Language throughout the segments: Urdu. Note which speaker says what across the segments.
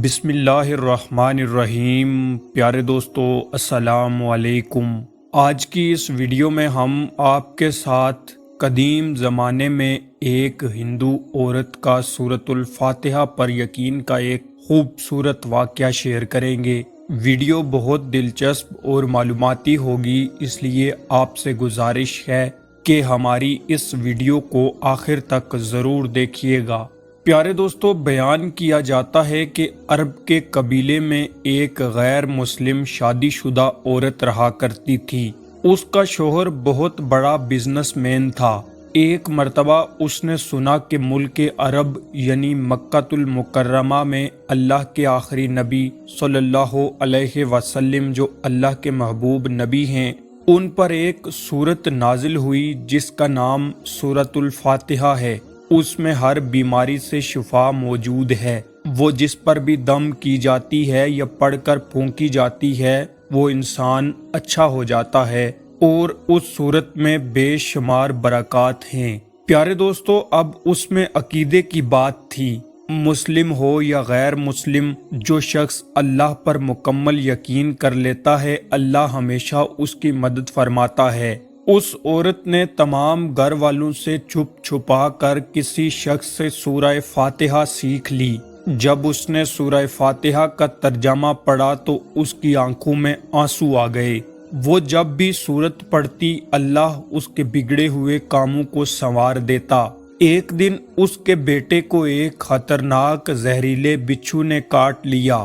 Speaker 1: بسم اللہ الرحمن الرحیم۔ پیارے دوستو السلام علیکم۔ آج کی اس ویڈیو میں ہم آپ کے ساتھ قدیم زمانے میں ایک ہندو عورت کا سورۃ الفاتحہ پر یقین کا ایک خوبصورت واقعہ شیئر کریں گے۔ ویڈیو بہت دلچسپ اور معلوماتی ہوگی، اس لیے آپ سے گزارش ہے کہ ہماری اس ویڈیو کو آخر تک ضرور دیکھیے گا۔ پیارے دوستو، بیان کیا جاتا ہے کہ عرب کے قبیلے میں ایک غیر مسلم شادی شدہ عورت رہا کرتی تھی۔ اس کا شوہر بہت بڑا بزنس مین تھا۔ ایک مرتبہ اس نے سنا کہ ملک عرب یعنی مکہ المکرمہ میں اللہ کے آخری نبی صلی اللہ علیہ وسلم، جو اللہ کے محبوب نبی ہیں، ان پر ایک سورت نازل ہوئی جس کا نام سورۃ الفاتحہ ہے۔ اس میں ہر بیماری سے شفا موجود ہے۔ وہ جس پر بھی دم کی جاتی ہے یا پڑھ کر پھونکی جاتی ہے وہ انسان اچھا ہو جاتا ہے، اور اس سورت میں بے شمار برکات ہیں۔ پیارے دوستو، اب اس میں عقیدے کی بات تھی۔ مسلم ہو یا غیر مسلم، جو شخص اللہ پر مکمل یقین کر لیتا ہے، اللہ ہمیشہ اس کی مدد فرماتا ہے۔ اس عورت نے تمام گھر والوں سے چھپ چھپا کر کسی شخص سے سورہ فاتحہ سیکھ لی۔ جب اس نے سورہ فاتحہ کا ترجمہ پڑھا تو اس کی آنکھوں میں آنسو آ گئے۔ وہ جب بھی سورت پڑھتی، اللہ اس کے بگڑے ہوئے کاموں کو سنوار دیتا۔ ایک دن اس کے بیٹے کو ایک خطرناک زہریلے بچھو نے کاٹ لیا۔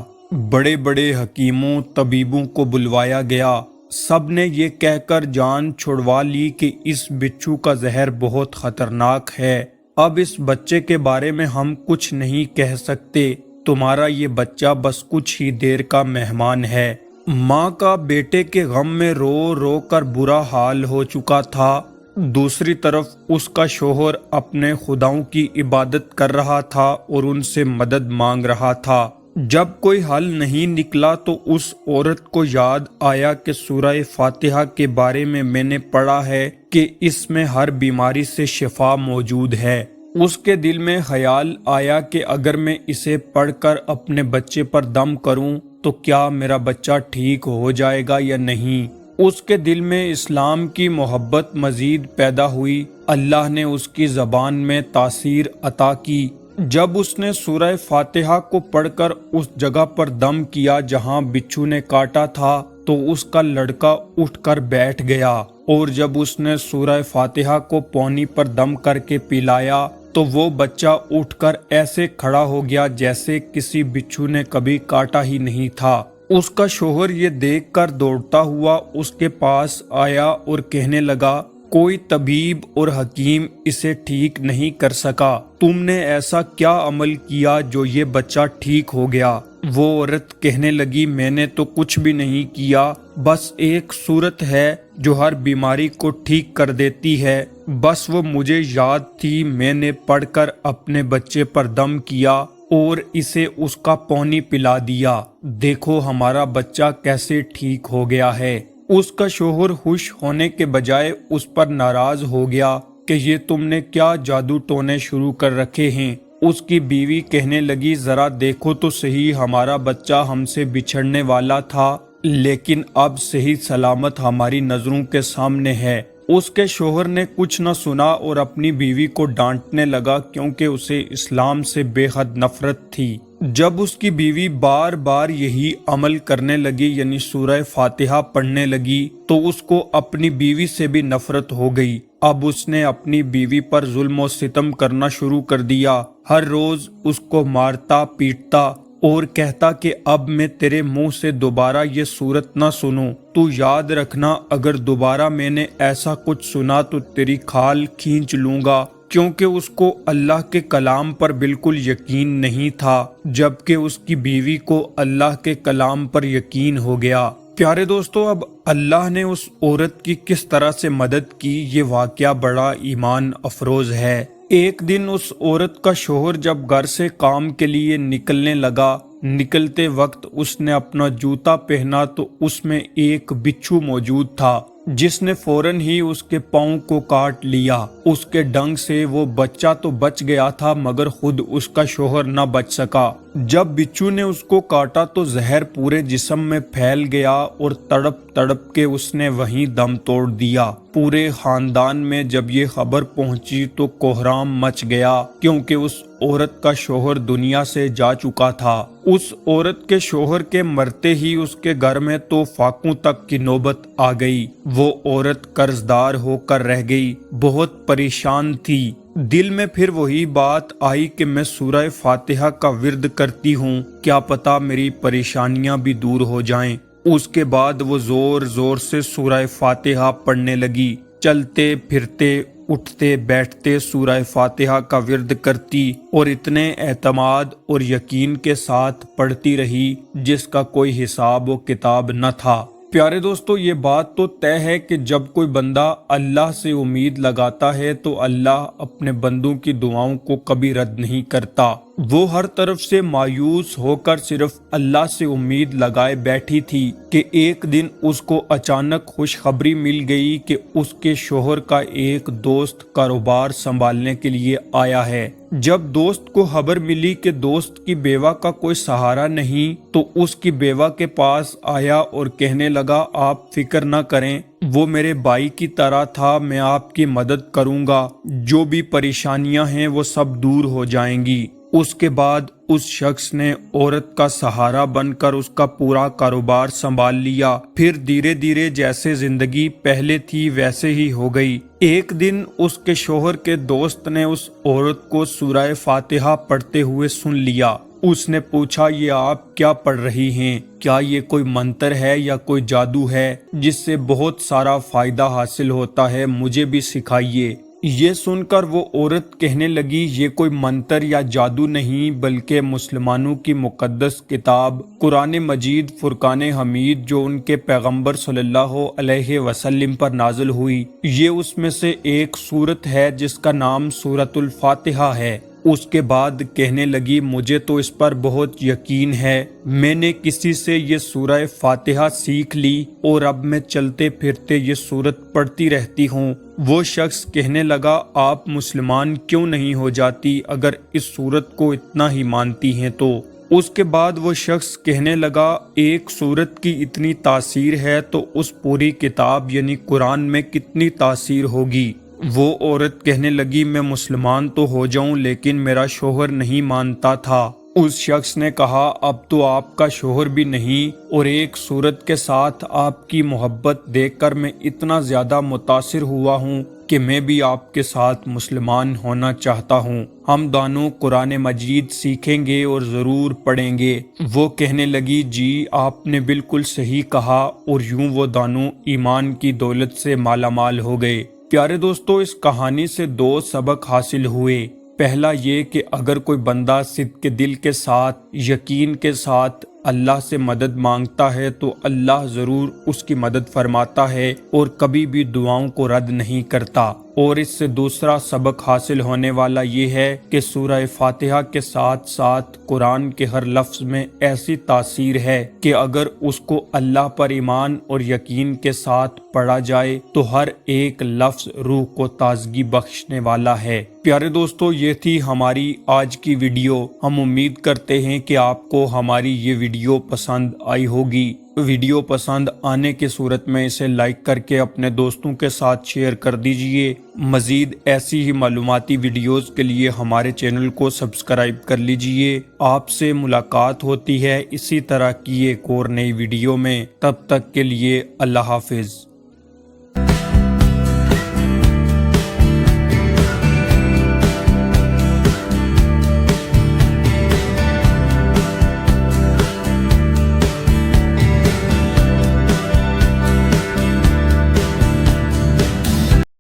Speaker 1: بڑے بڑے حکیموں طبیبوں کو بلوایا گیا۔ سب نے یہ کہہ کر جان چھڑوا لی کہ اس بچھو کا زہر بہت خطرناک ہے، اب اس بچے کے بارے میں ہم کچھ نہیں کہہ سکتے، تمہارا یہ بچہ بس کچھ ہی دیر کا مہمان ہے۔ ماں کا بیٹے کے غم میں رو رو کر برا حال ہو چکا تھا۔ دوسری طرف اس کا شوہر اپنے خداؤں کی عبادت کر رہا تھا اور ان سے مدد مانگ رہا تھا۔ جب کوئی حل نہیں نکلا تو اس عورت کو یاد آیا کہ سورہ فاتحہ کے بارے میں نے پڑھا ہے کہ اس میں ہر بیماری سے شفا موجود ہے۔ اس کے دل میں خیال آیا کہ اگر میں اسے پڑھ کر اپنے بچے پر دم کروں تو کیا میرا بچہ ٹھیک ہو جائے گا یا نہیں۔ اس کے دل میں اسلام کی محبت مزید پیدا ہوئی۔ اللہ نے اس کی زبان میں تاثیر عطا کی۔ جب اس نے سورہ فاتحہ کو پڑھ کر اس جگہ پر دم کیا جہاں بچھو نے کاٹا تھا تو اس کا لڑکا اٹھ کر بیٹھ گیا، اور جب اس نے سورہ فاتحہ کو پونی پر دم کر کے پلایا تو وہ بچہ اٹھ کر ایسے کھڑا ہو گیا جیسے کسی بچھو نے کبھی کاٹا ہی نہیں تھا۔ اس کا شوہر یہ دیکھ کر دوڑتا ہوا اس کے پاس آیا اور کہنے لگا، کوئی طبیب اور حکیم اسے ٹھیک نہیں کر سکا، تم نے ایسا کیا عمل کیا جو یہ بچہ ٹھیک ہو گیا؟ وہ عورت کہنے لگی، میں نے تو کچھ بھی نہیں کیا، بس ایک سورت ہے جو ہر بیماری کو ٹھیک کر دیتی ہے، بس وہ مجھے یاد تھی، میں نے پڑھ کر اپنے بچے پر دم کیا اور اسے اس کا پانی پلا دیا، دیکھو ہمارا بچہ کیسے ٹھیک ہو گیا ہے۔ اس کا شوہر خوش ہونے کے بجائے اس پر ناراض ہو گیا کہ یہ تم نے کیا جادو ٹونے شروع کر رکھے ہیں۔ اس کی بیوی کہنے لگی، ذرا دیکھو تو صحیح، ہمارا بچہ ہم سے بچھڑنے والا تھا لیکن اب صحیح سلامت ہماری نظروں کے سامنے ہے۔ اس کے شوہر نے کچھ نہ سنا اور اپنی بیوی کو ڈانٹنے لگا کیونکہ اسے اسلام سے بے حد نفرت تھی۔ جب اس کی بیوی بار بار یہی عمل کرنے لگی یعنی سورہ فاتحہ پڑھنے لگی تو اس کو اپنی بیوی سے بھی نفرت ہو گئی۔ اب اس نے اپنی بیوی پر ظلم و ستم کرنا شروع کر دیا، ہر روز اس کو مارتا پیٹتا اور کہتا کہ اب میں تیرے منہ سے دوبارہ یہ سورت نہ سنوں، تو یاد رکھنا اگر دوبارہ میں نے ایسا کچھ سنا تو تیری کھال کھینچ لوں گا، کیونکہ اس کو اللہ کے کلام پر بالکل یقین نہیں تھا، جبکہ اس کی بیوی کو اللہ کے کلام پر یقین ہو گیا۔ پیارے دوستو، اب اللہ نے اس عورت کی کس طرح سے مدد کی، یہ واقعہ بڑا ایمان افروز ہے۔ ایک دن اس عورت کا شوہر جب گھر سے کام کے لیے نکلنے لگا، نکلتے وقت اس نے اپنا جوتا پہنا تو اس میں ایک بچھو موجود تھا جس نے فوراً ہی اس کے پاؤں کو کاٹ لیا۔ اس کے ڈنگ سے وہ بچہ تو بچ گیا تھا مگر خود اس کا شوہر نہ بچ سکا۔ جب بچھو نے اس کو کاٹا تو زہر پورے جسم میں پھیل گیا اور تڑپ تڑپ کے اس نے وہیں دم توڑ دیا۔ پورے خاندان میں جب یہ خبر پہنچی تو کوہرام مچ گیا، کیونکہ اس عورت کا شوہر دنیا سے جا چکا تھا۔ اس عورت کے شوہر کے مرتے ہی اس کے گھر میں تو فاقوں تک کی نوبت آ گئی۔ وہ عورت قرض دار ہو کر رہ گئی، بہت پریشان تھی۔ دل میں پھر وہی بات آئی کہ میں سورہ فاتحہ کا ورد کرتی ہوں، کیا پتہ میری پریشانیاں بھی دور ہو جائیں۔ اس کے بعد وہ زور زور سے سورہ فاتحہ پڑھنے لگی، چلتے پھرتے اٹھتے بیٹھتے سورہ فاتحہ کا ورد کرتی اور اتنے اعتماد اور یقین کے ساتھ پڑھتی رہی جس کا کوئی حساب و کتاب نہ تھا۔ پیارے دوستو، یہ بات تو طے ہے کہ جب کوئی بندہ اللہ سے امید لگاتا ہے تو اللہ اپنے بندوں کی دعاؤں کو کبھی رد نہیں کرتا۔ وہ ہر طرف سے مایوس ہو کر صرف اللہ سے امید لگائے بیٹھی تھی کہ ایک دن اس کو اچانک خوشخبری مل گئی کہ اس کے شوہر کا ایک دوست کاروبار سنبھالنے کے لیے آیا ہے۔ جب دوست کو خبر ملی کہ دوست کی بیوہ کا کوئی سہارا نہیں تو اس کی بیوہ کے پاس آیا اور کہنے لگا، آپ فکر نہ کریں، وہ میرے بھائی کی طرح تھا، میں آپ کی مدد کروں گا، جو بھی پریشانیاں ہیں وہ سب دور ہو جائیں گی۔ اس کے بعد اس شخص نے عورت کا سہارا بن کر اس کا پورا کاروبار سنبھال لیا۔ پھر دھیرے دھیرے جیسے زندگی پہلے تھی ویسے ہی ہو گئی۔ ایک دن اس کے شوہر کے دوست نے اس عورت کو سورہ فاتحہ پڑھتے ہوئے سن لیا۔ اس نے پوچھا، یہ آپ کیا پڑھ رہی ہیں؟ کیا یہ کوئی منتر ہے یا کوئی جادو ہے جس سے بہت سارا فائدہ حاصل ہوتا ہے؟ مجھے بھی سکھائیے۔ یہ سن کر وہ عورت کہنے لگی، یہ کوئی منتر یا جادو نہیں بلکہ مسلمانوں کی مقدس کتاب قرآن مجید فرقان حمید جو ان کے پیغمبر صلی اللہ علیہ وسلم پر نازل ہوئی، یہ اس میں سے ایک سورت ہے جس کا نام سورۃ الفاتحہ ہے۔ اس کے بعد کہنے لگی، مجھے تو اس پر بہت یقین ہے، میں نے کسی سے یہ سورہ فاتحہ سیکھ لی اور اب میں چلتے پھرتے یہ سورت پڑھتی رہتی ہوں۔ وہ شخص کہنے لگا، آپ مسلمان کیوں نہیں ہو جاتی اگر اس سورت کو اتنا ہی مانتی ہیں تو؟ اس کے بعد وہ شخص کہنے لگا، ایک سورت کی اتنی تاثیر ہے تو اس پوری کتاب یعنی قرآن میں کتنی تاثیر ہوگی؟ وہ عورت کہنے لگی، میں مسلمان تو ہو جاؤں لیکن میرا شوہر نہیں مانتا تھا۔ اس شخص نے کہا، اب تو آپ کا شوہر بھی نہیں اور ایک سورت کے ساتھ آپ کی محبت دیکھ کر میں اتنا زیادہ متاثر ہوا ہوں کہ میں بھی آپ کے ساتھ مسلمان ہونا چاہتا ہوں۔ ہم دونوں قرآن مجید سیکھیں گے اور ضرور پڑھیں گے۔ وہ کہنے لگی، جی آپ نے بالکل صحیح کہا، اور یوں وہ دونوں ایمان کی دولت سے مالا مال ہو گئے۔ پیارے دوستو، اس کہانی سے دو سبق حاصل ہوئے۔ پہلا یہ کہ اگر کوئی بندہ صدق کے دل کے ساتھ یقین کے ساتھ اللہ سے مدد مانگتا ہے تو اللہ ضرور اس کی مدد فرماتا ہے اور کبھی بھی دعاؤں کو رد نہیں کرتا۔ اور اس سے دوسرا سبق حاصل ہونے والا یہ ہے کہ سورہ فاتحہ کے ساتھ ساتھ قرآن کے ہر لفظ میں ایسی تاثیر ہے کہ اگر اس کو اللہ پر ایمان اور یقین کے ساتھ پڑھا جائے تو ہر ایک لفظ روح کو تازگی بخشنے والا ہے۔ پیارے دوستو، یہ تھی ہماری آج کی ویڈیو۔ ہم امید کرتے ہیں کہ آپ کو ہماری یہ ویڈیو پسند آئی ہوگی۔ ویڈیو پسند آنے کی صورت میں اسے لائک کر کے اپنے دوستوں کے ساتھ شیئر کر دیجئے۔ مزید ایسی ہی معلوماتی ویڈیوز کے لیے ہمارے چینل کو سبسکرائب کر لیجئے۔ آپ سے ملاقات ہوتی ہے اسی طرح کی ایک اور نئی ویڈیو میں۔ تب تک کے لیے اللہ حافظ۔